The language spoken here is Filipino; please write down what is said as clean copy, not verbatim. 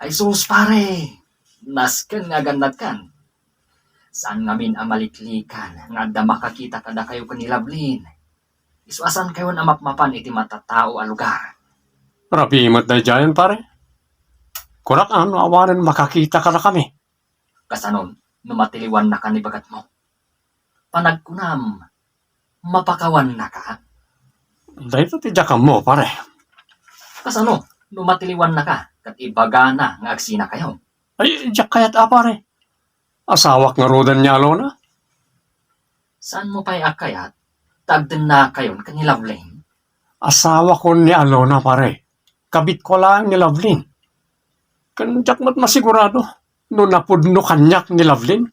Ay sus pare, nasken nga ganad kan. Saan ngamin amaliklikan nga adda makakita kada kayo kanilablin. Isuasan kayo na mapmapan iti matatao a lugar. Rapimot na dyan, pare. Kurak ano, awanan makakita ka na kami. Kasanon, numatiliwan na ka ni bagat mo. Panagkunam, mapakawan na ka. Dahil ito tidyakan mo, pare. Kasano, numatiliwan na ka, kat ibaga na nga agsina kayo. Ay, diyak kayat pare. Asawak nga rodan niya, Alona. Saan mo pa'y akayat? Tagden na kayon kanilabling. Asawa ko ni Alona, pare. Kabit ko lang ni Lovelyn. Kanjak mo't masigurado. No napudno kanyak ni Lovelyn.